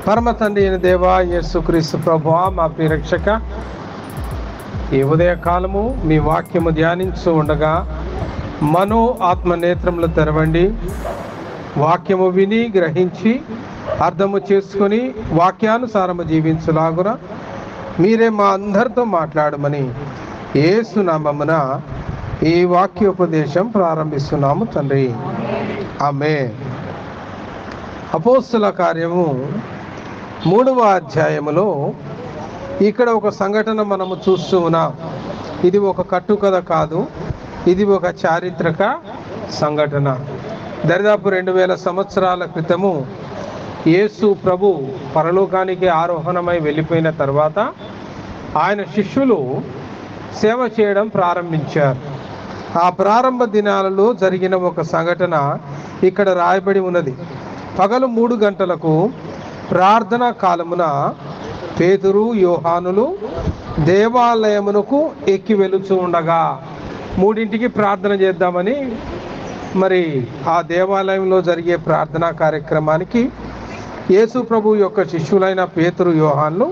పరమ తండ్రి అయిన దేవా, యేసుక్రీస్తు ప్రభువా, మా ప్రియ రక్షక, ఈ ఉదయకాలము మీ వాక్యము ధ్యానించు ఉండగా మనో ఆత్మ నేత్రములు తెరవండి. వాక్యము విని గ్రహించి అర్థము చేసుకొని వాక్యానుసారము జీవించులాగున మీరే మా అందరితో మాట్లాడమని యేసు నామమున ఈ వాక్యోపదేశం ప్రారంభిస్తున్నాము తండ్రి. ఆమేన్. అపోస్తుల కార్యము 3వ అధ్యాయములో ఇక్కడ ఒక సంఘటన మనము చూస్తూ ఉన్నాం. ఇది ఒక కట్టుకథ కాదు, ఇది ఒక చారిత్రక సంఘటన. దరిదాపు 2000 సంవత్సరాల క్రితము యేసు ప్రభు పరలోకానికి ఆరోహణమై వెళ్ళిపోయిన తర్వాత ఆయన శిష్యులు సేవ చేయడం ప్రారంభించారు. ఆ ప్రారంభ దినాలలో జరిగిన ఒక సంఘటన ఇక్కడ రాయబడి ఉన్నది. పగలు 3 గంటలకు ప్రార్థనా కాలమున పేతురు, యోహానులు దేవాలయమునకు ఎక్కి వెళుచూ ఉండగా, 3ంటికి ప్రార్థన చేద్దామని మరి ఆ దేవాలయంలో జరిగే ప్రార్థనా కార్యక్రమానికి యేసు ప్రభు యొక్క శిష్యులైన పేతురు, యోహాన్లు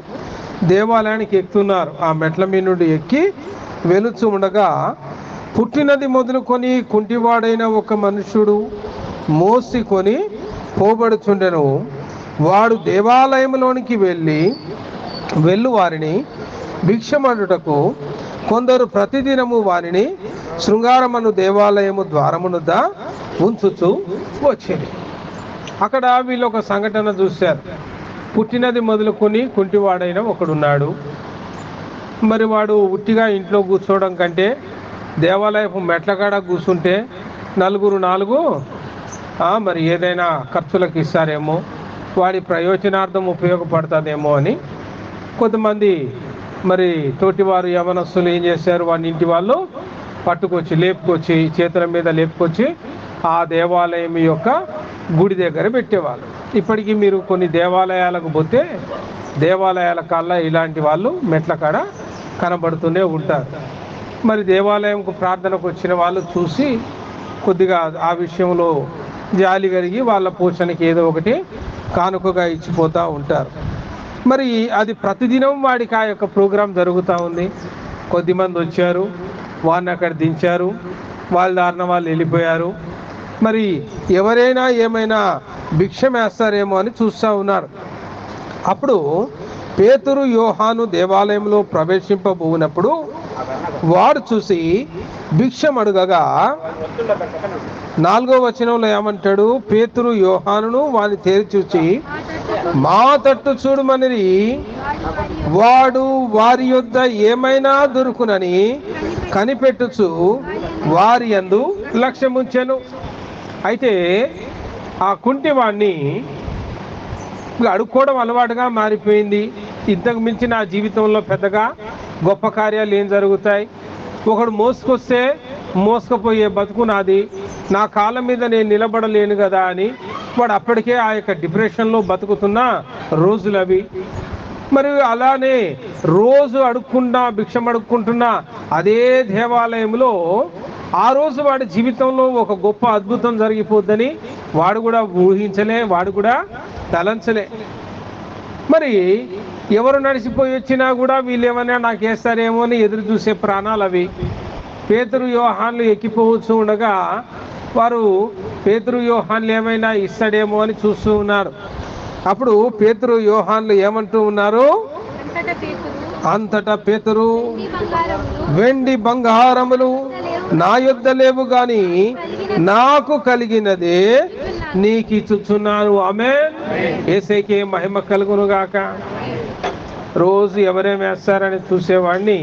దేవాలయానికి ఎక్కుతున్నారు. ఆ మెట్ల మీద నుండి ఎక్కి వెళుచూ ఉండగా పుట్టినది మొదలుకొని కుంటివాడైన ఒక మనుషుడు మోసికొని పోబడుచుండెను. వాడు దేవాలయంలోనికి వెళ్ళు వారిని భిక్షమడుటకు కొందరు ప్రతిదినము వారిని శృంగారమను దేవాలయము ద్వారమునుద్ద ఉంచుచూ వచ్చేది. అక్కడ వీళ్ళు ఒక సంఘటన చూశారు. పుట్టినది మొదలుకొని కుంటివాడైన ఒకడున్నాడు. మరి వాడు ఉట్టిగా ఇంట్లో కూర్చోవడం కంటే దేవాలయపు మెట్ల కాడ కూర్చుంటే నాలుగు మరి ఏదైనా ఖర్చులకు ఇస్తారేమో, వాడి ప్రయోజనార్థం ఉపయోగపడుతుందేమో అని కొంతమంది మరి తోటివారు యవనస్తులు ఏం చేశారు, వాడిని ఇంటి వాళ్ళు లేపుకొచ్చి చేతుల మీద లేపుకొచ్చి ఆ దేవాలయం యొక్క గుడి దగ్గర పెట్టేవాళ్ళు. ఇప్పటికీ మీరు కొన్ని దేవాలయాలకు పోతే దేవాలయాల కల్లా ఇలాంటి వాళ్ళు మెట్ల కాడ కనబడుతూనే ఉంటారు. మరి దేవాలయంకు ప్రార్థనకు వచ్చిన వాళ్ళు చూసి కొద్దిగా ఆ విషయంలో జాలి కలిగి వాళ్ళ పోషణకి ఏదో ఒకటి కానుకగా ఇచ్చిపోతూ ఉంటారు. మరి అది ప్రతిదినం వాడికి ఆ యొక్క ప్రోగ్రాం జరుగుతూ ఉంది. కొద్దిమంది వచ్చారు, వాడిని అక్కడ దించారు, వాళ్ళ దారిన వాళ్ళు వెళ్ళిపోయారు. మరి ఎవరైనా ఏమైనా భిక్షం వేస్తారేమో అని చూస్తూ ఉన్నారు. అప్పుడు పేతురు, యోహాను దేవాలయంలో ప్రవేశింపబోనప్పుడు వాడు చూసి భిక్షం అడుగగా 4వ వచనంలో ఏమంటాడు, పేతురు యోహానును వాని తేరి చూచి మా తట్టు చూడమని వాడు వారి యొద్ద ఏమైనా దొరుకునని కనిపెట్టుచు వారి యందు లక్ష్యముంచెను. అయితే ఆ కుంటివాణ్ణి అడుక్కోవడం అలవాటుగా మారిపోయింది. ఇంతకు మించి నా జీవితంలో పెద్దగా గొప్ప కార్యాలు ఏం జరుగుతాయి, ఒకడు మోసుకొస్తే మోసుకుపోయే బతుకు నాది, నా కాళ్ళ మీద నేను నిలబడలేను కదా అని వాడు అప్పటికే ఆ యొక్క డిప్రెషన్లో బతుకుతున్న రోజులు అవి. మరి అలానే రోజు భిక్షం అడుక్కుంటున్నా అదే దేవాలయంలో ఆ రోజు వాడి జీవితంలో ఒక గొప్ప అద్భుతం జరిగిపోద్దని వాడు కూడా ఊహించలే, వాడు కూడా తలంచలే. మరి ఎవరు నడిచిపోయి వచ్చినా కూడా వీళ్ళు ఏమైనా నాకు వేస్తారేమో అని ఎదురు చూసే ప్రాణాలు అవి. పేతురు, యోహాన్లు ఎక్కిపోవచ్చు ఉండగా వారు పేతురు, యోహాన్లు ఏమైనా ఇస్తాడేమో అని చూస్తూ ఉన్నారు. అప్పుడు పేతురు, యోహాన్లు ఏమంటూ ఉన్నారు, అంతటా పేతురు, వెండి బంగారములు నా యొద్ద లేవు గాని నాకు కలిగినదే నీకు ఇచ్చుచున్నాను. ఆమేన్. యేసుకే మహిమ కలుగును గాక. రోజు ఎవరేం వేస్తారని చూసేవాడిని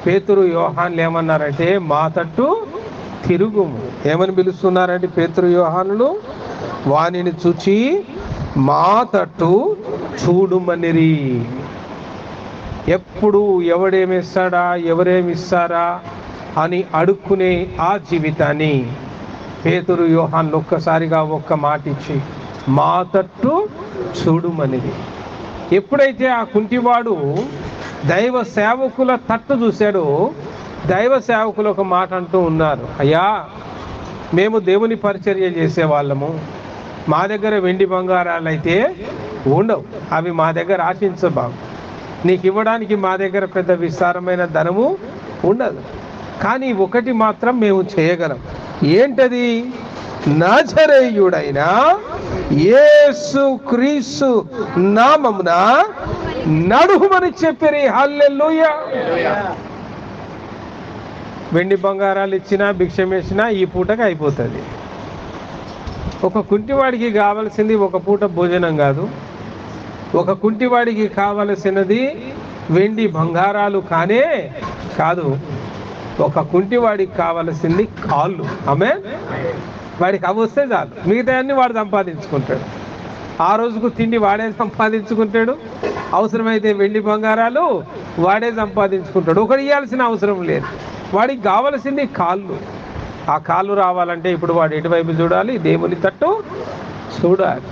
పేతురు, యోహాన్లు ఏమన్నారంటే మా తట్టు తిరుగుము. ఏమని పిలుస్తున్నారంటే పేతురు, యోహానులు వానిని చూచి మా తట్టు చూడుమనిరి. ఎప్పుడు ఎవడేమిస్తాడా, ఎవరేమిస్తారా అని అడుక్కునే ఆ జీవితాన్ని పేతురు, యోహాన్లు ఒక్కసారిగా ఒక్క మాట ఇచ్చి మా తట్టు చూడుమనిది. ఎప్పుడైతే ఆ కుంటివాడు దైవ సేవకుల తట్టు చూశాడో దైవ సేవకులు ఒక మాట అంటూ ఉన్నారు, అయ్యా మేము దేవుని పరిచర్య చేసేవాళ్ళము, మా దగ్గర వెండి బంగారాలు అయితే ఉండవు. అవి మా దగ్గర ఆశించు బాబు. నీకు ఇవ్వడానికి మా దగ్గర పెద్ద విస్తారమైన ధనము ఉండదు. కానీ ఒకటి మాత్రం మేము చేయగలం. ఏంటది? నజరేయుడైన యేసు క్రీస్తు నామమున నడుమని చెప్పిరి. హల్లెలూయా. వెండి బంగారాలు ఇచ్చినా భిక్షం వేసినా ఈ పూటకి అయిపోతుంది. ఒక కుంటివాడికి కావలసింది ఒక పూట భోజనం కాదు. ఒక కుంటివాడికి కావలసినది వెండి బంగారాలు కానే కాదు. ఒక కుంటివాడికి కావలసింది కాళ్ళు. ఆమేన్. వాడికి అవి వస్తే చాలు, మిగతా అన్ని వాడు సంపాదించుకుంటాడు. ఆ రోజుకు తిండి వాడే సంపాదించుకుంటాడు. అవసరమైతే వెండి బంగారాలు వాడే సంపాదించుకుంటాడు. ఒకటి ఇవ్వాల్సిన అవసరం లేదు. వాడికి కావలసింది కాళ్ళు. ఆ కాళ్ళు రావాలంటే ఇప్పుడు వాడు ఎటువైపు చూడాలి? దేవుని తట్టు చూడాలి.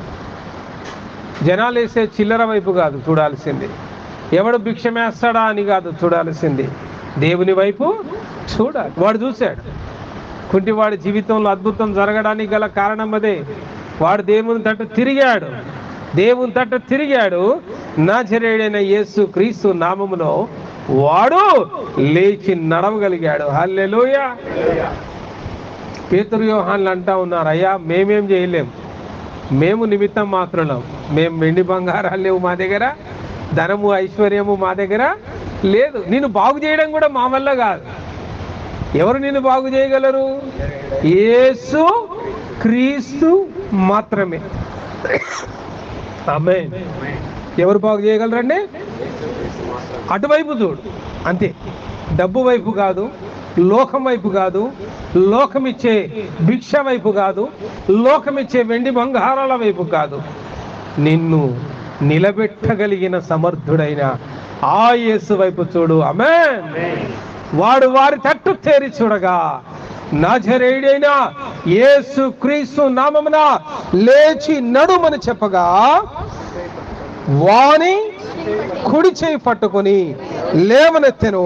జనాలు వేసే చిల్లర వైపు కాదు చూడాల్సింది. ఎవడు భిక్షమేస్తాడా అని కాదు చూడాల్సింది. దేవుని వైపు చూడాలి. వాడు చూశాడు. కుంటివాడి జీవితంలో అద్భుతం జరగడానికి గల కారణం అదే. వాడు దేవుని తట్టు తిరిగాడు. దేవుని తట్టు తిరిగాడు. నజరేయుడైన యేసు క్రీస్తు నామములో వాడు లేచి నడవగలిగాడు. హల్లెలూయా. పేతురు యోహాన్లు అంటా ఉన్నారు, అయ్యా మేమేం చేయలేం, మేము నిమిత్తం మాత్రం, మేము వెండి బంగారాలు లేవు మా దగ్గర, ధనము ఐశ్వర్యము మా దగ్గర లేదు. నిన్ను బాగు చేయడం కూడా మా వల్ల కాదు. ఎవరు నిన్ను బాగు చేయగలరు? యేసు క్రీస్తు మాత్రమే. ఆమేన్. ఎవరు బాగు చేయగలరండి? అటువైపు చూడు అంతే. డబ్బు వైపు కాదు, లోకం వైపు కాదు, లోకమిచ్చే భిక్ష వైపు కాదు, లోకమిచ్చే వెండి బంగారాల వైపు కాదు. నిన్ను నిలబెట్టగలిగిన సమర్థుడైన ఆ యేసు వైపు చూడు. ఆమేన్. వాడు వారి తట్టు తేరి చూడగా నజరేయుడైన యేసు క్రీస్తు నామమున లేచి నడుమని చెప్పగా వాని కుడి చేయి పట్టుకొని లేవనెత్తెను.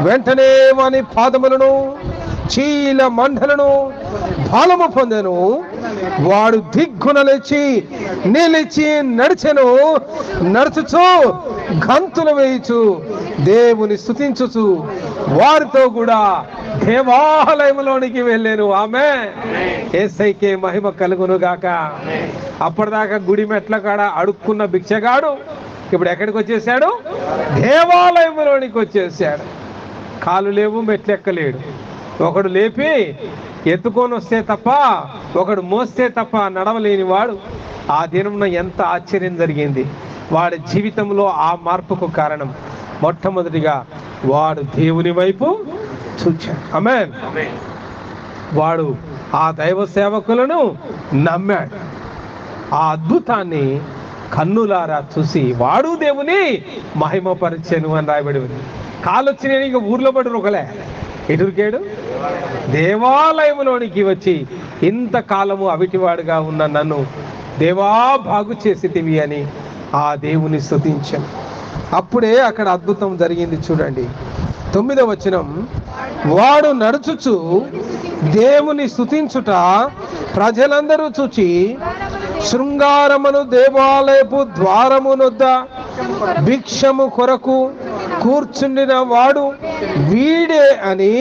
వెంటనే వాని పాదములను చీల మండలను బలము పొందెను. వాడు దిగ్గున లేచి నిలిచి నడిచెను. నడుచుచు గంతులు వేయుచు దేవుని స్తుతించుచు వారితో కూడా దేవాలయంలోనికి వెళ్ళాను. ఆమేన్. యేసయ్యకే మహిమ కలుగును గాక. అప్పటిదాకా గుడి మెట్ల కాడ అడుక్కున్న భిక్షగాడు ఇప్పుడు ఎక్కడికి వచ్చేసాడు? దేవాలయంలోనికి వచ్చేసాడు. కాలు లేవు, మెట్లెక్కలేడు. ఒకడు లేపి ఎత్తుకొని వస్తే తప్ప, ఒకడు మోస్తే తప్ప నడవలేని వాడు. ఆ దినమున ఎంత ఆశ్చర్యం జరిగింది వాడి జీవితంలో. ఆ మార్పుకు కారణం మొట్టమొదటిగా వాడు దేవుని వైపు చూచాడు. ఆమేన్. వాడు ఆ దైవ సేవకులను నమ్మాడు. ఆ అద్భుతాన్ని కన్నులారా చూసి వాడు దేవుని మహిమపరిచెను అని రాయబడి ఉంది. కాలు వచ్చినాయి, ఇక ఊర్లో పడి రొకలే ఎటురికాడు? దేవాలయంలోనికి వచ్చి ఇంతకాలము అవిటివాడుగా ఉన్న నన్ను దేవా బాగు చేసితివి అని ఆ దేవుని స్తుతించాను. అప్పుడే అక్కడ అద్భుతం జరిగింది. చూడండి 9వ వచనం. వాడు నడుచుచు దేవుని స్తుతించుట ప్రజలందరూ చూచి శృంగారమును దేవాలయపు ద్వారమునొద్ద భిక్షము కొరకు కూర్చుండిన వాడు వీడే అని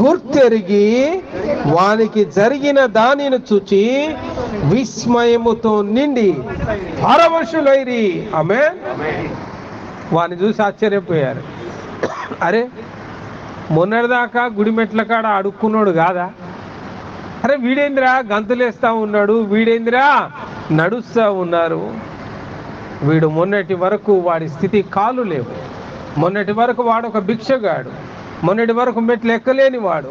గుర్తెరిగి వానికి జరిగిన దానిని చూచి విస్మయముతో నిండి పరవశులైరి. ఆమేన్. వాని చూసి ఆశ్చర్యపోయారు. అరే, మొన్నటిదాకా గుడి మెట్ల కాడ అడుక్కున్నాడు కాదా? అరే వీడేంద్రా గంతులేస్తా ఉన్నాడు, వీడేంద్రా నడుస్తూ ఉన్నారు. వీడు మొన్నటి వరకు వాడి స్థితి కాలు లేవు. మొన్నటి వరకు వాడు ఒక భిక్షగాడు. మొన్నటి వరకు మెట్లు ఎక్కలేని వాడు.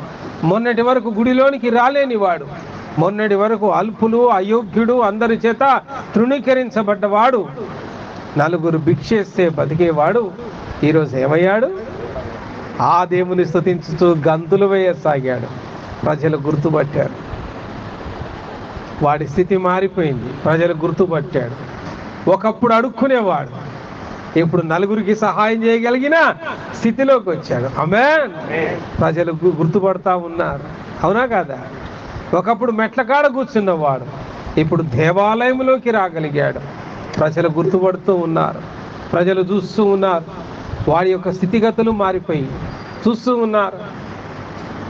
మొన్నటి వరకు గుడిలోనికి రాలేని వాడు. మొన్నటి వరకు అల్పులు, అయోగ్యుడు, అందరి చేత తృణీకరించబడ్డవాడు. నలుగురు భిక్షేస్తే బతికేవాడు ఈరోజు ఏమయ్యాడు? ఆ దేవుని స్తుతించుతూ గంతులు వేయసాగాడు. ప్రజలు గుర్తుపట్టారు. వాడి స్థితి మారిపోయింది. ప్రజలు గుర్తుపట్టాడు. ఒకప్పుడు అడుక్కునేవాడు, ఇప్పుడు నలుగురికి సహాయం చేయగలిగిన స్థితిలోకి వచ్చాడు. ఆమేన్. ప్రజలు గుర్తుపడతా ఉన్నారు. అవునా కాదా? ఒకప్పుడు మెట్ల కాడ కూర్చున్నవాడు ఇప్పుడు దేవాలయంలోకి రాగలిగాడు. ప్రజలు గుర్తుపడుతూ ఉన్నారు, ప్రజలు చూస్తూ ఉన్నారు. వాడి యొక్క స్థితిగతులు మారిపోయి చూస్తూ ఉన్నారు.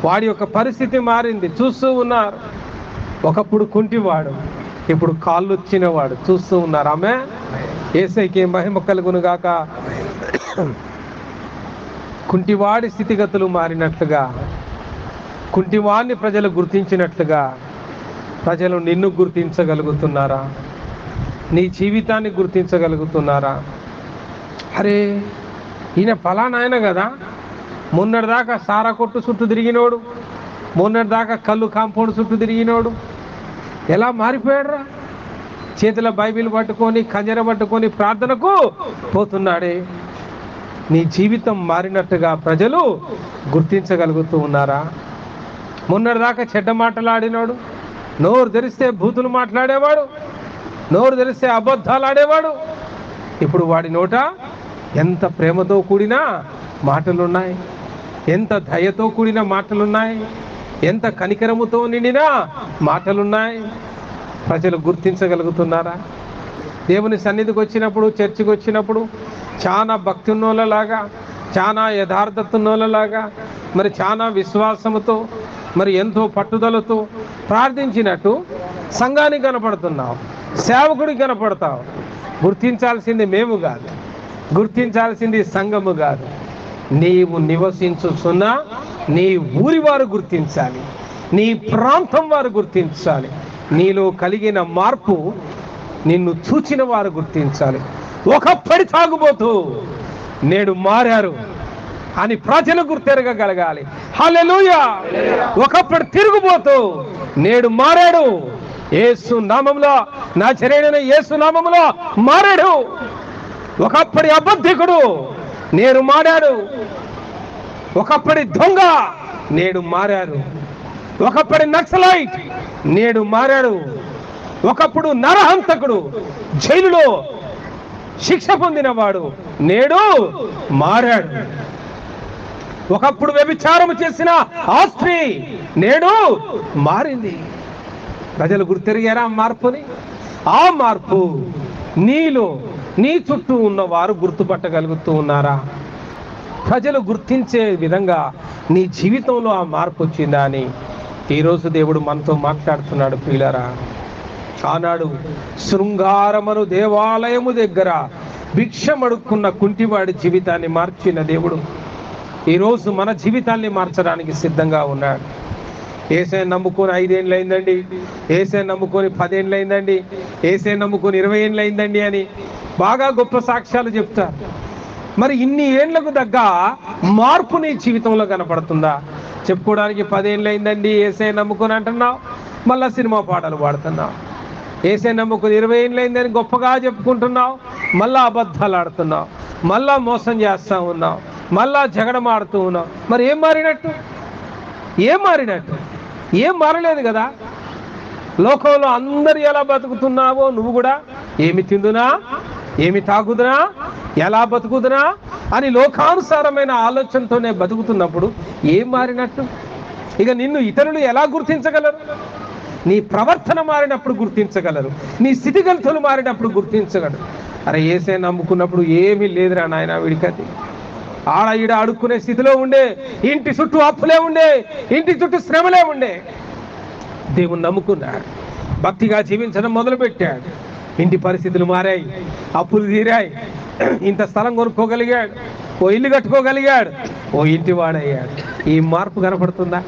వాడి యొక్క పరిస్థితి మారింది, చూస్తూ ఉన్నారు. ఒకప్పుడు కుంటివాడు, ఇప్పుడు కాళ్ళు వచ్చినవాడు చూస్తూ ఉన్నారు. ఆమె యేసయ్యకి మహిమ కలుగును గాక. కుంటివాడి స్థితిగతులు మారినట్లుగా, కుంటివాడిని ప్రజలు గుర్తించినట్లుగా ప్రజలు నిన్ను గుర్తించగలుగుతున్నారా? నీ జీవితాన్ని గుర్తించగలుగుతున్నారా? అరే, ఈయన ఫలానా ఆయన కదా, మొన్నటిదాకా సారా కొట్టు చుట్టూ తిరిగినోడు, మొన్నటిదాకా కళ్ళు కాంపౌండ్ చుట్టూ తిరిగినోడు ఎలా మారిపోయాడురా? చేతిలో బైబిల్ పట్టుకొని కంజర పట్టుకొని ప్రార్థనకు పోతున్నాడే. నీ జీవితం మారినట్టుగా ప్రజలు గుర్తించగలుగుతూ ఉన్నారా? మొన్నటిదాకా చెడ్డ మాటలాడినాడు, నోరు తెరిస్తే బూతులు మాట్లాడేవాడు, నోరు తెరిస్తే అబద్ధాలు ఆడేవాడు. ఇప్పుడు వాడి నోట ఎంత ప్రేమతో కూడిన మాటలున్నాయి, ఎంత దయతో కూడిన మాటలున్నాయి, ఎంత కనికరముతో నిండిన మాటలున్నాయి. ప్రజలు గుర్తించగలుగుతున్నారా? దేవుని సన్నిధికి వచ్చినప్పుడు, చర్చికి వచ్చినప్పుడు చాలా భక్తి ఉన్నోళ్ళలాగా, చాలా యథార్థత ఉన్నోళ్ళలాగా, మరి చాలా విశ్వాసముతో, మరి ఎంతో పట్టుదలతో ప్రార్థించినట్టు సంఘానికి కనపడుతున్నావు, సేవకుడికి కనపడతావు. గుర్తించాల్సింది మేము కాదు, గుర్తించాల్సింది సంఘము కాదు, నీవు నివసించుతున్న నీ ఊరి వారు గుర్తించాలి, నీ ప్రాంతం వారు గుర్తించాలి. నీలో కలిగిన మార్పు నిన్ను చూచిన వారు గుర్తించాలి. ఒకప్పటి తాగుబోతూ నేడు మారారు అని ప్రజలు గుర్తెరగగలగాలి. హల్లెలూయా! ఒకప్పటి తిరుగుబోతూ నేడు మారాడు, యేసు నామములో, నజరేయుడైన యేసు నామములో మారాడు. ఒకప్పటి అబద్ధికుడు నేడు మారాడు, ఒకప్పటి దొంగ నేడు మారారు, ఒకప్పటి నక్సలైట్ నేడు మారాడు, ఒకప్పుడు నరహంతకుడు జైలులో శిక్ష పొందినవాడు నేడు మారాడు, ఒకప్పుడు వ్యభిచారము చేసిన ఆ స్త్రీ నేడు మారింది. ప్రజలు గుర్తెరిగారా మార్పుని? ఆ మార్పు నీలో, నీ చుట్టూ ఉన్నవారు గుర్తుపట్టగలుగుతూ ఉన్నారా? ప్రజలు గుర్తించే విధంగా నీ జీవితంలో ఆ మార్పు వచ్చిందా అని ఈరోజు దేవుడు మనతో మాట్లాడుతున్నాడు. ప్రియులారా, ఆనాడు శృంగారమను దేవాలయము దగ్గర భిక్షమడుక్కున్న కుంటివాడి జీవితాన్ని మార్చిన దేవుడు ఈరోజు మన జీవితాన్ని మార్చడానికి సిద్ధంగా ఉన్నాడు. యేసయ్య నమ్ముకొని 5 ఏళ్ళు అయిందండి, యేసయ్య నమ్ముకొని 10 ఏళ్ళు అయిందండి, యేసయ్య నమ్ముకొని 20 ఏళ్ళు అయిందండి అని బాగా గొప్ప సాక్ష్యాలు చెప్తారు. మరి ఇన్ని ఏళ్లకు తగ్గ మార్పు నీ జీవితంలో కనపడుతుందా? చెప్పుకోవడానికి 10 ఏళ్ళు అయిందండి యేసయ్య నమ్ముకొని అంటున్నావు, మళ్ళా సినిమా పాటలు పాడుతున్నావు. యేసయ్య నమ్ముకొని 20 ఏళ్ళు అయిందని గొప్పగా చెప్పుకుంటున్నావు, మళ్ళా అబద్ధాలు ఆడుతున్నావు, మళ్ళా మోసం చేస్తూ ఉన్నావు, మళ్ళా జగడమాడుతూ ఉన్నావు. మరి ఏం మారినట్టు? ఏం మారినట్టు? ఏం మారలేదు కదా. లోకంలో అందరు ఎలా బతుకుతున్నావో నువ్వు కూడా ఏమి తిందునా, ఏమి తాగుదునా, ఎలా బతుకుదునా అని లోకానుసారమైన ఆలోచనతోనే బతుకుతున్నప్పుడు ఏం మారినట్టు? ఇక నిన్ను ఇతరులు ఎలా గుర్తించగలరు? నీ ప్రవర్తన మారినప్పుడు గుర్తించగలరు, నీ స్థితిగతులు మారినప్పుడు గుర్తించగలరు. అరే, యేసయ్య నమ్ముకున్నప్పుడు ఏమీ లేదురా నాయన, వీడికది ఆడ ఈడ అడుక్కునే స్థితిలో ఉండే, ఇంటి చుట్టూ అప్పులే ఉండే, ఇంటి చుట్టూ శ్రమలే ఉండే. దేవుని నమ్ముకున్నాడు, భక్తిగా జీవించడం మొదలుపెట్టాడు, ఇంటి పరిస్థితులు మారాయి, అప్పులు తీరాయి, ఇంత స్థలం కొనుక్కోగలిగాడు, ఓ ఇల్లు కట్టుకోగలిగాడు, ఓ ఇంటి వాడయ్యాడు. ఈ మార్పు కనపడుతుందా?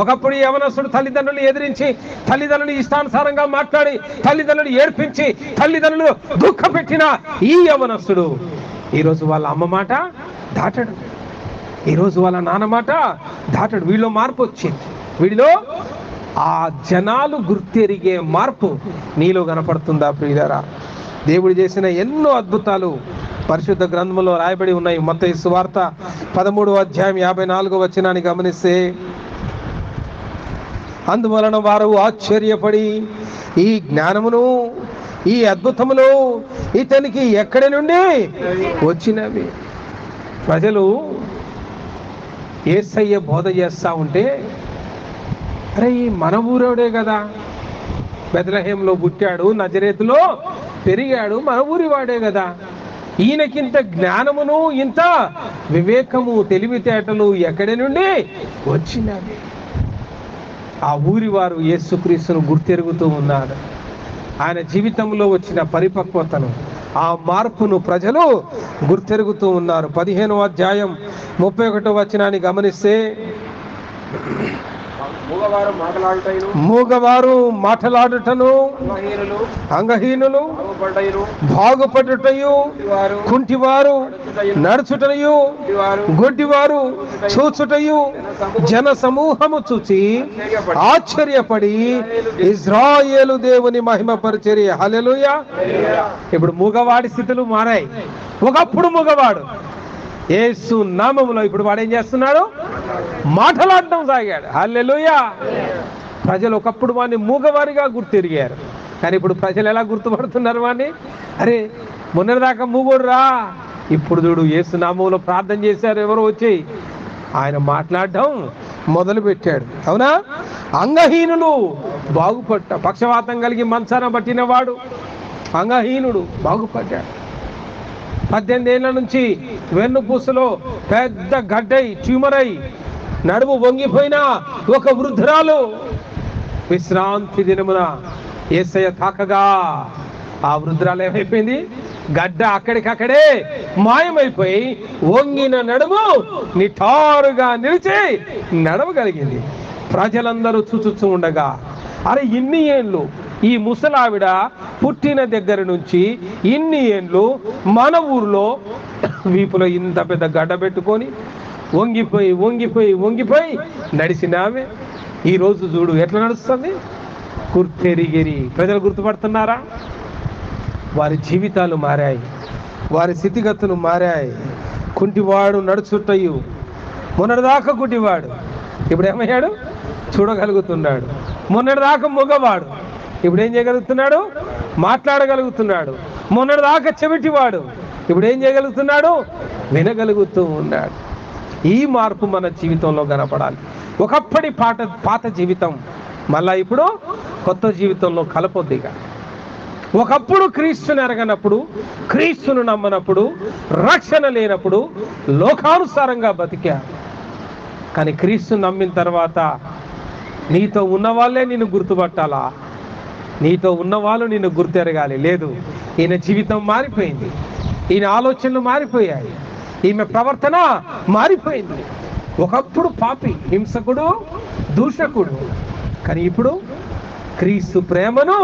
ఒకప్పుడు యవనస్తుడు తల్లిదండ్రులు ఎదిరించి, తల్లిదండ్రులు ఇష్టానుసారంగా మాట్లాడి, తల్లిదండ్రులు ఏడ్పించి, తల్లిదండ్రులు దుఃఖపెట్టిన ఈ యవనస్తుడు ఈరోజు వాళ్ళ అమ్మ మాట దాటడు, ఈరోజు వాళ్ళ నాన్న మాట దాటడు. వీళ్ళలో మార్పు వచ్చింది, వీడిలో ఆ జనాలు గుర్తెరిగే మార్పు నీలో కనపడుతుందా? ప్రియులారా, దేవుడు చేసిన ఎన్నో అద్భుతాలు పరిశుద్ధ గ్రంథంలో రాయబడి ఉన్నాయి. మత్తయి సువార్త 13వ అధ్యాయం 54వ వచనాన్ని గమనిస్తే, అందువలన వారు ఆశ్చర్యపడి ఈ జ్ఞానమును, ఈ అద్భుతములు ఇతనికి ఎక్కడి నుండి వచ్చినవి? ప్రజలు యేసయ్య బోధ చేస్తూ ఉంటే, అరే ఈ మన ఊరోడే కదా, బెత్లెహేంలో పుట్టాడు, నజరేతులో పెరిగాడు, మన ఊరి వాడే కదా, ఈయనకింత జ్ఞానమును ఇంత వివేకము తెలివితేటలు ఎక్కడి నుండి వచ్చినవి? ఆ ఊరి వారు యేసుక్రీస్తును గుర్తెరుగుతూ ఉన్నారు. ఆయన జీవితంలో వచ్చిన పరిపక్వతను, ఆ మార్పును ప్రజలు గుర్తెరుగుతూ ఉన్నారు. 15వ అధ్యాయం 31వ వచనాన్ని గమనిస్తే, మూగవారు మాటలాడుటను, అంగహీనులు బాగుపడుటయు, కుంటివారు నడుచుటయు, గుడ్డివారు చూచుటయు జన సమూహము చూచి ఆశ్చర్యపడి ఇజ్రాయేలు దేవుని మహిమపరిచెరి. హల్లెలూయా. ఇప్పుడు మూగవాడి స్థితులు మారాయి. ఒకప్పుడు మూగవాడు యేసు నామములో, ఇప్పుడు వాడు ఏం చేస్తున్నాడు? మాటలాడటం సాగాడు. హల్లెలూయా. ప్రజలు ఒకప్పుడు వాడిని మూగవారిగా గుర్తిరిగారు, కానీ ఇప్పుడు ప్రజలు ఎలా గుర్తుపడుతున్నారు వాడిని? అరే, మొన్నటిదాకా మూగోడు రా, ఇప్పుడు చూడు యేసు నామములో ప్రార్థన చేశారు ఎవరో వచ్చి, ఆయన మాట్లాడడం మొదలు పెట్టాడు. అవునా? అంగహీనులు పక్షవాతం కలిగి మంచాన పట్టిన వాడు అంగహీనుడు బాగుపడ్డాడు. 18 ఏళ్ల నుంచి వెన్నుపూసలో పెద్ద గడ్డై ట్యూమరై నడుము వంగిపోయిన ఒక వృద్ధురాలు విశ్రాంతి దినమున యేసయ్య తాకగా ఆ వృద్ధురాలు ఏమైపోయింది? గడ్డ అక్కడికక్కడే మాయమైపోయి వంగిన నడుము నిటారుగా నిలిచి నడవగలిగింది. ప్రజలందరూ చూచుచూ ఉండగా, అరే ఇన్ని ఏళ్ళు ఈ ముసలావిడ పుట్టిన దగ్గర నుంచి ఇన్ని ఏండ్లు మన ఊర్లో వీపులో ఇంత పెద్ద గడ్డ పెట్టుకొని వంగిపోయి వంగిపోయి వంగిపోయి నడిచినామే, ఈరోజు చూడు ఎట్లా నడుస్తుంది? గుర్తెరిగిరి. ప్రజలు గుర్తుపడుతున్నారా? వారి జీవితాలు మారాయి, వారి స్థితిగతులు మారాయి. కుంటివాడు నడుచుటయు, మొన్నటిదాకా కుంటివాడు ఇప్పుడు ఏమయ్యాడు? చూడగలుగుతున్నాడు. మొన్నటిదాకా మగవాడు ఇప్పుడు ఏం చేయగలుగుతున్నాడు? మాట్లాడగలుగుతున్నాడు. మొన్నటిదాకా చెవిటివాడు ఇప్పుడు ఏం చేయగలుగుతున్నాడు? వినగలుగుతూ ఉన్నాడు. ఈ మార్పు మన జీవితంలో కనపడాలి. ఒకప్పటి పాత జీవితం మళ్ళా ఇప్పుడు కొత్త జీవితంలో కలపొద్దిగా. ఒకప్పుడు క్రీస్తుని ఎరగనప్పుడు, క్రీస్తును నమ్మనప్పుడు, రక్షణ లేనప్పుడు లోకానుసారంగా బతికారు. కానీ క్రీస్తుని నమ్మిన తర్వాత నీతో ఉన్న వాళ్ళే నిన్ను గుర్తుపట్టాలా? నీతో ఉన్నవాళ్ళు నిన్ను గుర్తెరగాలి. లేదు, ఈయన జీవితం మారిపోయింది, ఈయన ఆలోచనలు మారిపోయాయి, ఈమె ప్రవర్తన మారిపోయింది. ఒకప్పుడు పాపి, హింసకుడు, దూషకుడు, కానీ ఇప్పుడు క్రీస్తు ప్రేమను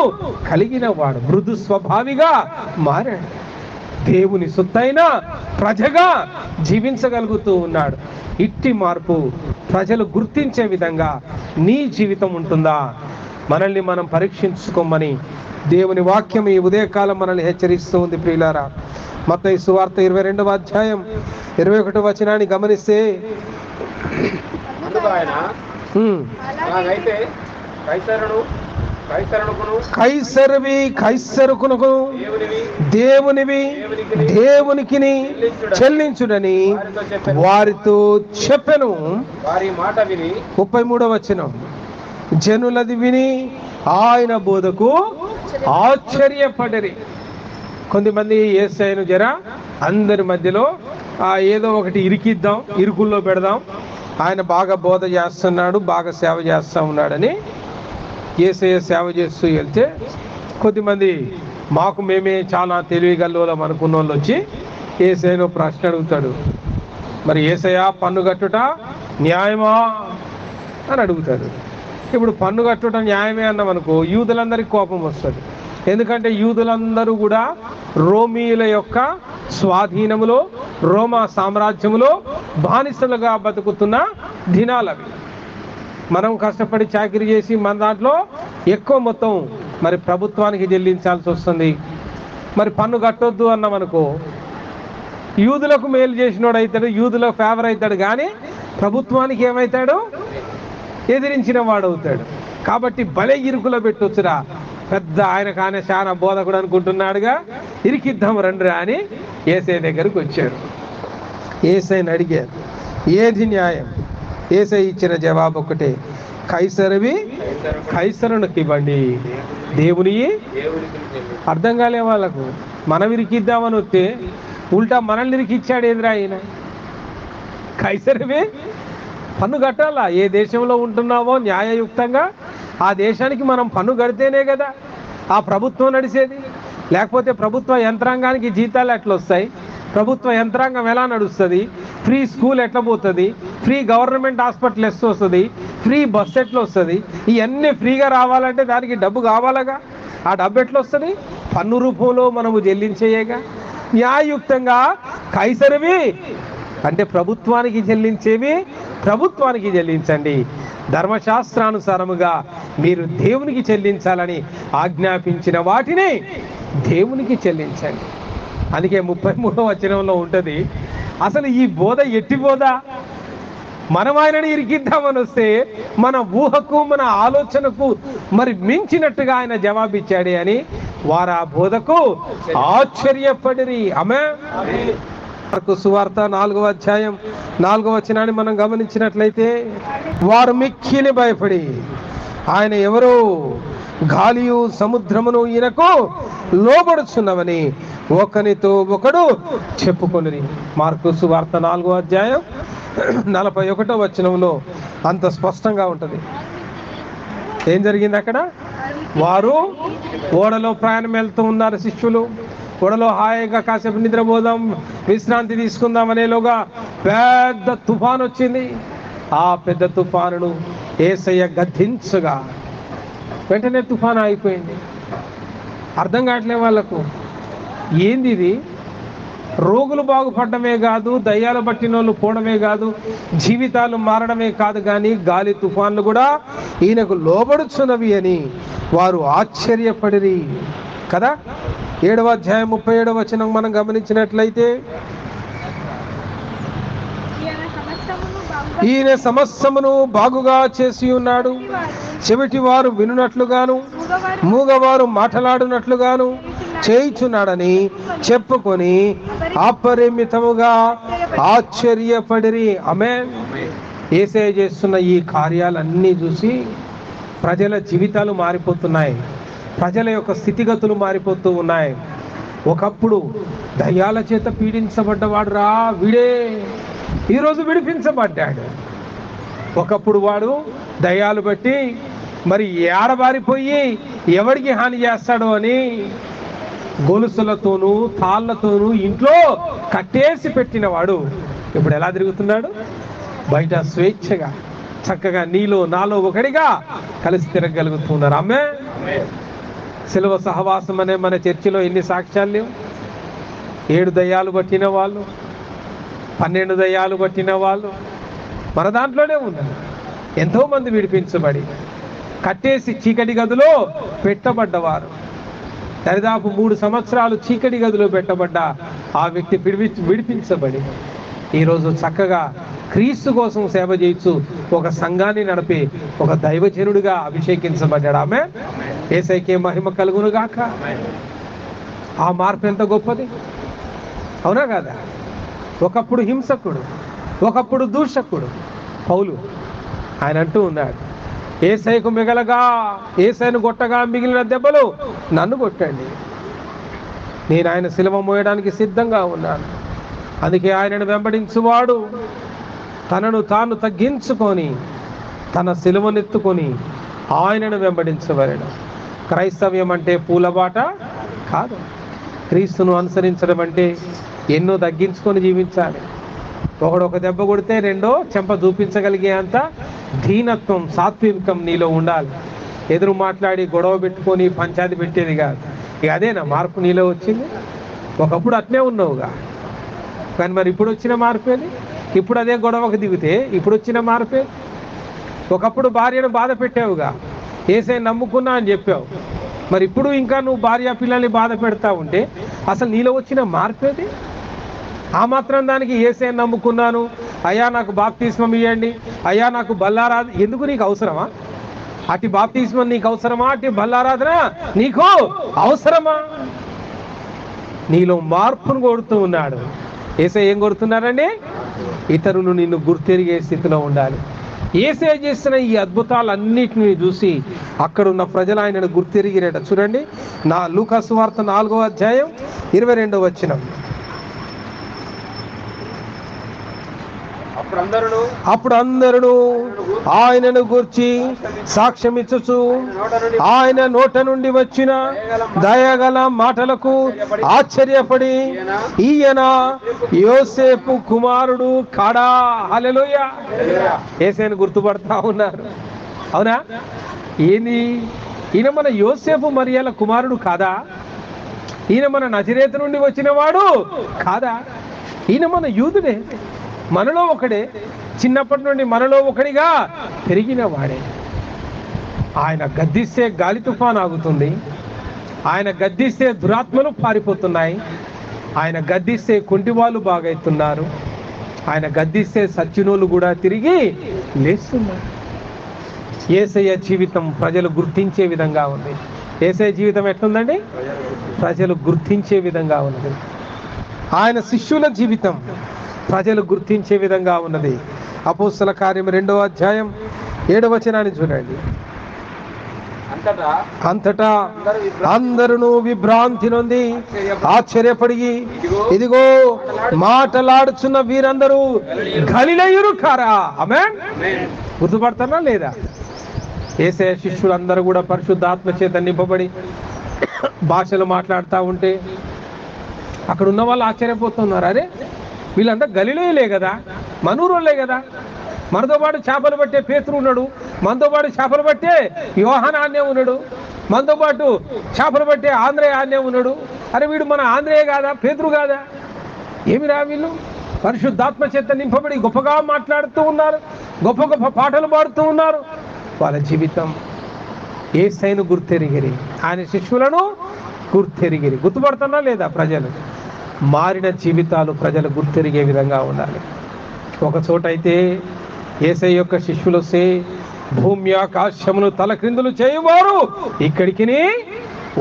కలిగిన వాడు మృదు స్వభావిగా మారాడు. దేవుని సొత్తైన ప్రజగా జీవించగలుగుతూ ఉన్నాడు. ఇట్టి మార్పు ప్రజలు గుర్తించే విధంగా నీ జీవితం ఉంటుందా? మనల్ని మనం పరీక్షించుకోమని దేవుని వాక్యం ఈ ఉదయకాలం మనల్ని హెచ్చరిస్తూ ఉంది. ప్రియులారా, మత్తయి సువార్త 22వ అధ్యాయం 21వ వచనాన్ని గమనిస్తే, కైసరువి కైసరుకునకు, దేవునివి దేవునికి చెల్లించుడని వారితో చెప్పెను. 33వ వచనం, జనులది విని ఆయన బోధకు ఆశ్చర్యపడరి. కొంతమంది యేసయ్యను అందరి మధ్యలో ఏదో ఒకటి ఇరికిద్దాం, ఇరుకుల్లో పెడదాం, ఆయన బాగా బోధ చేస్తున్నాడు, బాగా సేవ చేస్తూ ఉన్నాడని యేసయ్య సేవ చేస్తూ వెళ్తే, కొద్దిమంది మాకు మేమే చాలా తెలివిగల్లోలం అనుకున్న వాళ్ళు వచ్చి యేసయ్యను ప్రశ్న అడుగుతాడు. మరి యేసయ్య పన్ను కట్టుట న్యాయమా అని అడుగుతాడు. ఇప్పుడు పన్ను కట్టుట న్యాయమే అన్నాం అనుకో, యూదులందరికీ కోపం వస్తుంది. ఎందుకంటే యూదులందరూ కూడా రోమీయుల యొక్క స్వాధీనములో, రోమా సామ్రాజ్యములో బానిసలుగా బతుకుతున్న దినాలవి. మనం కష్టపడి చాకిరీ చేసి మన దాంట్లో ఎక్కువ మొత్తం మరి ప్రభుత్వానికి చెల్లించాల్సి వస్తుంది. మరి పన్ను కట్టొద్దు అన్నాం అనుకో, యూదులకు మేలు చేసినోడు అవుతాడు, యూదులకు ఫేవర్ అవుతాడు, కానీ ప్రభుత్వానికి ఏమవుతాడు? ఎదిరించిన వాడు అవుతాడు. కాబట్టి భలే ఇరుకులో పెట్టొచ్చురా, పెద్ద ఆయనకు ఆయన చాలా బోధకుడు అనుకుంటున్నాడుగా, ఇరికిద్దాం రండిరా అని యేసయ్య దగ్గరకు వచ్చాడు. యేసయ్యని అడిగారు, ఏది న్యాయం? యేసయ్య ఇచ్చిన జవాబు ఒకటే, కైసరువి కైసరునికి ఇవ్వండి, దేవుని అర్థం కాలే వాళ్ళకు. మనం ఇరికిద్దామని వస్తే ఉల్టా మనల్ని ఇరికిచ్చాడు ఎదురా ఆయన. కైసరివే పన్ను కట్టాలా. ఏ దేశంలో ఉంటున్నామో న్యాయయుక్తంగా ఆ దేశానికి మనం పన్ను కడితేనే కదా ఆ ప్రభుత్వం నడిచేది. లేకపోతే ప్రభుత్వ యంత్రాంగానికి జీతాలు ఎట్లా వస్తాయి, ప్రభుత్వ యంత్రాంగం ఎలా నడుస్తుంది, ఫ్రీ స్కూల్ ఎట్లా పోతుంది, ఫ్రీ గవర్నమెంట్ హాస్పిటల్ ఎట్లా వస్తుంది, ఫ్రీ బస్ ఎట్లా వస్తుంది, ఇవన్నీ ఫ్రీగా రావాలంటే దానికి డబ్బు కావాలగా. ఆ డబ్బు ఎట్లా వస్తుంది? పన్ను రూపంలో మనము చెల్లించేయేగా. న్యాయయుక్తంగా కైసరివి అంటే ప్రభుత్వానికి చెల్లించేవి ప్రభుత్వానికి చెల్లించండి, ధర్మశాస్త్రానుసారముగా మీరు దేవునికి చెల్లించాలని ఆజ్ఞాపించిన వాటిని దేవునికి చెల్లించండి. అందుకే 33వ వచనంలో ఉంటుంది, అసలు ఈ బోధ ఎట్టి బోధ? మనం ఆయనని ఇరికిద్దామని వస్తే మన ఊహకు మన ఆలోచనకు మరి మించినట్టుగా ఆయన జవాబిచ్చాడే అని వారు ఆ బోధకు ఆశ్చర్యపడిరి. ఆమేన్. మార్కు సువార్త 4వ అధ్యాయం 4వ వచనాన్ని మనం గమనించినట్లయితే, వారు మిక్కిలి భయపడి ఆయన ఎవరో గాలియు సముద్రమును ఈయనకు లోబడుచున్నవని ఒకనితో ఒకడు చెప్పుకొనిరి. మార్కు సువార్త 4వ అధ్యాయం 41వ వచనంలో అంత స్పష్టంగా ఉంటుంది. ఏం జరిగింది అక్కడ? వారు ఓడలో ప్రయాణం వెళ్తూ ఉన్నారు. శిష్యులు ఓడలో హాయిగా కాసేపు నిద్రపోదాం, విశ్రాంతి తీసుకుందాం అనేలోగా పెద్ద తుఫాను వచ్చింది. ఆ పెద్ద తుఫానును యేసయ్య గద్దించగా వెంటనే తుఫాను అయిపోయింది. అర్థం కావట్లే వాళ్ళకు. ఏంది ఇది? రోగులు బాగుపడమే కాదు, దయ్యాలు పట్టిన వాళ్ళు పోవడమే కాదు, జీవితాలు మారడమే కాదు, కానీ గాలి తుఫాన్లు కూడా ఈయనకు లోబడుచున్నవి అని వారు ఆశ్చర్యపడిరి కదా. 7వ అధ్యాయం 37వ వచనం మనం గమనించినట్లయితే, ఈయన సమస్తమును బాగుగా చేసి ఉన్నాడు, చెవిటి వారు వినునట్లుగాను మూగవారు మాట్లాడునట్లుగాను చేయుచున్నాడని చెప్పుకొని అపరిమితముగా ఆశ్చర్యపడిరి. ఆమేన్. యేసయ్య చేస్తున్న ఈ కార్యాలన్నీ చూసి ప్రజల జీవితాలు మారిపోతున్నాయి, ప్రజల యొక్క స్థితిగతులు మారిపోతూ ఉన్నాయి. ఒకప్పుడు దయ్యాల చేత పీడించబడ్డవాడు రా వీడే ఈరోజు విడిపించబడ్డాడు. ఒకప్పుడు వాడు దయ్యాలు బట్టి మరి ఏడబారిపోయి ఎవడికి హాని చేస్తాడో అని గొలుసులతోనూ తాళ్ళతోనూ ఇంట్లో కట్టేసి పెట్టినవాడు ఇప్పుడు ఎలా తిరుగుతున్నాడు? బయట స్వేచ్ఛగా చక్కగా నీలో నాలో ఒకటిగా కలిసి తిరగలుగుతున్నారు. ఆమె శిలువ సహవాసం అనే మన చర్చిలో ఎన్ని సాక్ష్యాలు లేవు? 7 దయ్యాలు పట్టిన వాళ్ళు, 12 దయ్యాలు పట్టిన వాళ్ళు మన దాంట్లోనే ఉన్నారు. ఎంతోమంది విడిపించబడి కట్టేసి చీకటి గదిలో పెట్టబడ్డవారు. దరిదాపు 3 సంవత్సరాలు చీకటి గదిలో పెట్టబడ్డ ఆ వ్యక్తి విడిపించబడి ఈరోజు చక్కగా క్రీస్తు కోసం సేవ చేయొచ్చు, ఒక సంఘాన్ని నడిపి ఒక దైవజనుడిగా అభిషేకించబడ్డాడు. ఆమె యేసయ్యకే మహిమ కలుగును గాక. ఆ మార్పు ఎంత గొప్పది, అవునా కదా? ఒకప్పుడు హింసకుడు, ఒకప్పుడు దూషకుడు పౌలు. ఆయన అంటూ ఉన్నాడు, యేసయ్యకు మిగలగా యేసయ్యను కొట్టగా మిగిలిన దెబ్బలు నన్ను కొట్టండి, నేను ఆయన శిలువ మోయడానికి సిద్ధంగా ఉన్నాను. అందుకే ఆయనను వెంబడించువాడు తనను తాను తగ్గించుకొని తన శిలువనెత్తుకొని ఆయనను వెంబడించవలెను. క్రైస్తవ్యం అంటే పూలబాట కాదు. క్రీస్తును అనుసరించడం అంటే ఎన్నో తగ్గించుకొని జీవించాలి. ఒకడు ఒక దెబ్బ కొడితే రెండో చెంప చూపించగలిగే అంత దీనత్వం, సాత్వికం నీలో ఉండాలి. ఎదురు మాట్లాడి గొడవ పెట్టుకొని పంచాయతీ పెట్టేది కాదు. ఇక అదేనా మార్పు నీలో వచ్చింది? ఒకప్పుడు అట్నే ఉన్నావుగా, కానీ మరి ఇప్పుడు వచ్చిన మార్పేది? ఇప్పుడు అదే గొడవకు దిగితే ఇప్పుడు వచ్చిన మార్పే. ఒకప్పుడు భార్యను బాధ పెట్టావుగా, యేసయ్యను నమ్ముకున్నా అని చెప్పావు, మరి ఇప్పుడు ఇంకా నువ్వు భార్య పిల్లల్ని బాధ పెడతా ఉంటే అసలు నీలో వచ్చిన మార్పేది? ఆ మాత్రం దానికి యేసయ్యను నమ్ముకున్నాను, అయ్యా నాకు బాప్తిస్మం ఇవ్వండి, అయ్యా నాకు బల్లారాధన, ఎందుకు నీకు అవసరమా? అటు బాప్తిస్మం నీకు అవసరమా? అటు బల్లారాధన నీకు అవసరమా? నీలో మార్పును కోరుతూ ఉన్నాడు యేసయ్య. ఏం కోరుతున్నారండి? ఇతరులు నిన్ను గుర్తెరిగే స్థితిలో ఉండాలి. యేసయ్య చేసిన ఈ అద్భుతాలన్నిటిని చూసి అక్కడున్న ప్రజలు ఆయనను గుర్తిరిగిరట. చూడండి, లూకా సువార్త 4వ అధ్యాయం 22వ వచనం. అప్పుడు అందరూ ఆయనను గూర్చి సాక్ష్యం ఇచ్చుచు ఆయన నోట నుండి వచ్చిన దయగల మాటలకు ఆశ్చర్యపడి, ఈయన యోసేపు కుమారుడు కాడా? హల్లెలూయా. యేసయ్యను గుర్తుపడతా ఉన్నారు. అవునా? ఏంది, ఈయన మన యోసేపు మరియల కుమారుడు కాదా? ఈయన మన నజరేతు నుండి వచ్చిన వాడు కాదా? ఈయన మన యూదుడే, మనలో ఒకడే, చిన్నప్పటి నుండి మనలో ఒకడిగా పెరిగిన వాడే. ఆయన గద్దిస్తే గాలి తుఫాన్ ఆగుతుంది, ఆయన గద్దిస్తే దురాత్మలు పారిపోతున్నాయి, ఆయన గద్దిస్తే కుంటివాళ్ళు బాగైతున్నారు, ఆయన గద్దిస్తే సచ్చినోళ్ళు కూడా తిరిగి లేస్తున్నారు. యేసయ్య జీవితం ప్రజలు గుర్తించే విధంగా ఉంది. యేసయ్య జీవితం ఎట్లుందండి? ప్రజలు గుర్తించే విధంగా ఉన్నది. ఆయన శిష్యుల జీవితం ప్రజలు గుర్తించే విధంగా ఉన్నది. అపోస్తల కార్యం 2వ అధ్యాయం 7వ వచనాన్ని చూడండి. అంతటా అందరూ విభ్రాంతి నొంది ఆశ్చర్యపడి, ఇదిగో మాటలాడుచున్న వీరందరూ గలిలయులు కారా? ఆమేన్. గుర్తుపడతారా లేదా? యేసయ్య శిష్యులందరూ కూడా పరిశుద్ధాత్మ చేత నింపబడి భాషలు మాట్లాడుతూ ఉంటే అక్కడ ఉన్న వాళ్ళు ఆశ్చర్యపోతున్నారు. అరే, వీళ్ళంతా గలిలయులే కదా, మనూరోళ్ళే కదా, మనతో పాటు చేపలు పట్టే పేతురు ఉన్నాడు, మనతో పాటు చేపలు పట్టే యోహాను ఆన్నే ఉన్నాడు, మనతో పాటు చేపలు పట్టే ఆంధ్రేయ ఆన్నే ఉన్నాడు. అరే, వీడు మన ఆంధ్రేయ కాదా, పేతురు కాదా? ఏమిరా వీళ్ళు పరిశుద్ధాత్మ చేత నింపబడి గొప్పగా మాట్లాడుతూ ఉన్నారు, గొప్ప గొప్ప పాటలు పాడుతూ ఉన్నారు. వాళ్ళ జీవితం యేసయ్యను గుర్తెరిగిరి, ఆయన శిష్యులను గుర్తెరిగిరి. గుర్తుపడుతున్నా లేదా? ప్రజలు మారిన జీవితాలు ప్రజలు గుర్తెరిగే విధంగా ఉండాలి. ఒక చోట అయితే యేసయ్య యొక్క శిష్యులు వస్తే భూమి ఆకాశమును తల క్రిందులు చేయవారు ఇక్కడికి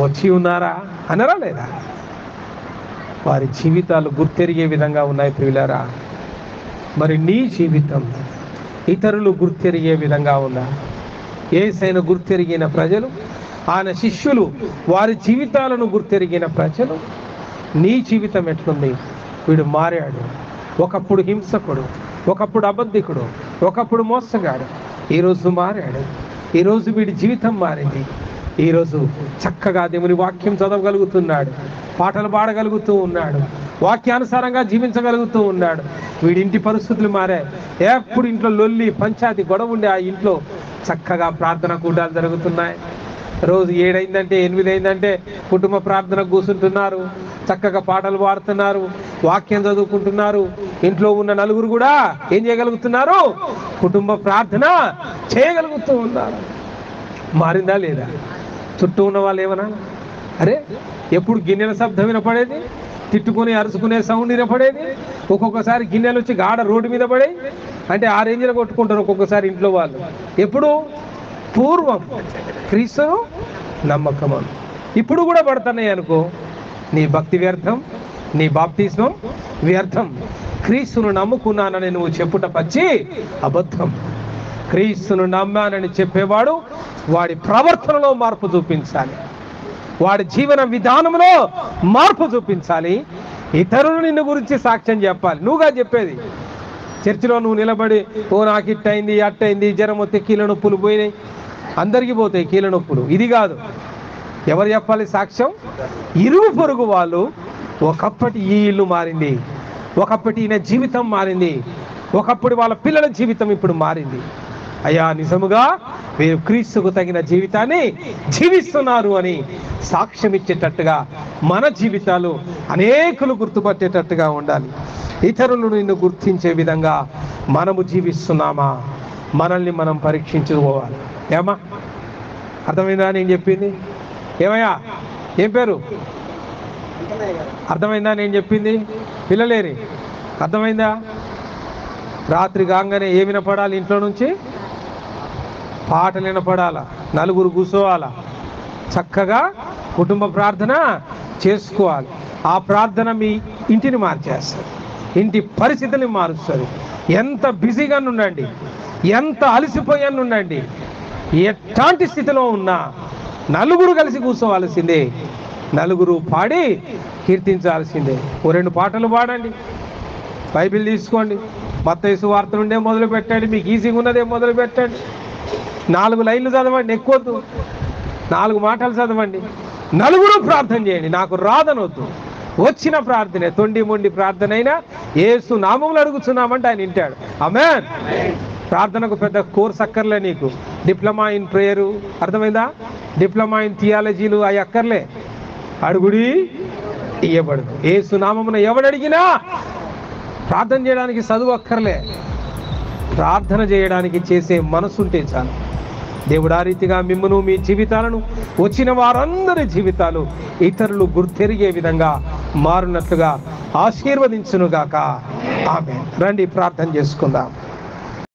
వచ్చి ఉన్నారా అనరా లేదా? వారి జీవితాలు గుర్తెరిగే విధంగా ఉన్నాయి ప్రియులారా. మరి నీ జీవితం ఇతరులు గుర్తెరిగే విధంగా ఉందా? యేసయ్యను గుర్తెరిగిన ప్రజలు, ఆయన శిష్యులు వారి జీవితాలను గుర్తెరిగిన ప్రజలు, నీ జీవితం ఎట్లుంది? వీడు మారాడు, ఒకప్పుడు హింసకుడు, ఒకప్పుడు అబద్ధికుడు, ఒకప్పుడు మోసగాడు, ఈరోజు మారాడు, ఈరోజు వీడి జీవితం మారింది, ఈరోజు చక్కగా దేవుని వాక్యం చదవగలుగుతున్నాడు, పాటలు పాడగలుగుతూ ఉన్నాడు, వాక్యానుసారంగా జీవించగలుగుతూ ఉన్నాడు. వీడింటి పరిస్థితులు మారాయి. ఎప్పుడు ఇంట్లో లొల్లి పంచాయతీ గొడవ ఉండే ఆ ఇంట్లో చక్కగా ప్రార్థన కూటాలు జరుగుతున్నాయి. రోజు 7 అయిందంటే 8 అయిందంటే కుటుంబ ప్రార్థన కూర్చుంటున్నారు, చక్కగా పాటలు పాడుతున్నారు, వాక్యం చదువుకుంటున్నారు. ఇంట్లో ఉన్న నలుగురు కూడా ఏం చేయగలుగుతున్నారు? కుటుంబ ప్రార్థన చేయగలుగుతూ ఉన్నారు. మారిందా లేదా? చుట్టూ ఉన్న వాళ్ళు ఏమన్నా, అరే ఎప్పుడు గిన్నెల శబ్దం వినపడేది, తిట్టుకుని అరుచుకునే సౌండ్ వినపడేది, ఒక్కొక్కసారి గిన్నెలు వచ్చి గాఢ రోడ్డు మీద పడే, అంటే ఆ రేంజ్లో కొట్టుకుంటారు ఒక్కొక్కసారి ఇంట్లో వాళ్ళు. ఎప్పుడు? పూర్వం క్రీస్తును నమ్మకమను. ఇప్పుడు కూడా పడుతున్నాయి అనుకో, నీ భక్తి వ్యర్థం, నీ బాప్తిస్మం వ్యర్థం. క్రీస్తును నమ్ముకున్నానని నువ్వు చెప్పుట పచ్చి అబద్ధం. క్రీస్తును నమ్మానని చెప్పేవాడు వాడి ప్రవర్తనలో మార్పు చూపించాలి, వాడి జీవన విధానంలో మార్పు చూపించాలి. ఇతరులు నిన్ను గురించి సాక్ష్యం చెప్పాలి, నువ్వుగా చెప్పేది. చర్చిలో నువ్వు నిలబడి, ఓ నాకు ఇట్టయింది అట్టయింది, జ్వరం వస్తే కీళ్ళ నొప్పులు పోయినాయి, అందరికీ పోతాయి కీళ్ళ నొప్పులు, ఇది కాదు. ఎవరు చెప్పాలి సాక్ష్యం? ఇరుగు పొరుగు వాళ్ళు, ఒకప్పటి ఈ ఇల్లు మారింది, ఒకప్పటి ఈయన జీవితం మారింది, ఒకప్పుడు వాళ్ళ పిల్లల జీవితం ఇప్పుడు మారింది, అయ్యా నిజముగా వీరు క్రీస్తుకు తగిన జీవితాన్ని జీవిస్తున్నారు అని సాక్ష్యం ఇచ్చేటట్టుగా మన జీవితాలు అనేకులు గుర్తుపట్టేటట్టుగా ఉండాలి. ఇతరులు నిన్ను గుర్తించే విధంగా మనము జీవిస్తున్నామా? మనల్ని మనం పరీక్షించుకోవాలి. ఏమా, అర్థమైందా నేను చెప్పింది? ఏమయ్యా, ఏం పేరు? అర్థమైందా నేను చెప్పింది? పిల్లలేరి అర్థమైందా? రాత్రి కాగానే ఏ వినపడాలి? ఇంట్లో నుంచి పాటలు వినపడాలా, నలుగురు కూర్చోవాలా, చక్కగా కుటుంబ ప్రార్థన చేసుకోవాలి. ఆ ప్రార్థన మీ ఇంటిని మార్చేస్తుంది, ఇంటి పరిస్థితిని మారుస్తుంది. ఎంత బిజీగా ఉండండి, ఎంత అలసిపోయానుండండి, ఎట్లాంటి స్థితిలో ఉన్నా నలుగురు కలిసి కూర్చోవాల్సిందే, నలుగురు పాడి కీర్తించాల్సిందే. ఓ 2 పాటలు పాడండి, బైబిల్ తీసుకోండి, మత్తయి సువార్త నుండే మొదలు పెట్టండి, మీకు ఈజీగా ఉన్నదే మొదలు పెట్టండి. 4 లైన్లు చదవండి, ఎక్కువద్దు, 4 మాటలు చదవండి, నలుగురు ప్రార్థన చేయండి. నాకు రాదనొద్దు, వచ్చిన ప్రార్థనే, తొండి మొండి ప్రార్థన అయినా యేసు నామములో అడుగుతున్నామంటే ఆయన వింటాడు. ఆమేన్. ప్రార్థనకు పెద్ద కోర్స్ అక్కర్లే, నీకు డిప్లొమా ఇన్ ప్రేయరు, అర్థమైందా? డిప్లొమా ఇన్ థియాలజీలు అవి అక్కర్లే. అడుగుడి ఇయ్యబడదు. యేసు నామమున ఎవడడిగినా ప్రార్థన చేయడానికి చదువు అక్కర్లే, ప్రార్థన చేయడానికి చేసే మనసుంటే చాలు. దేవుడు ఆ రీతిగా మిమ్మును, మీ జీవితాలను, వచ్చిన వారందరి జీవితాలు ఇతరులు గుర్తెరిగే విధంగా మారునట్లుగా ఆశీర్వదించునుగాక. ఆమేన్. రండి ప్రార్థన చేసుకుందాం.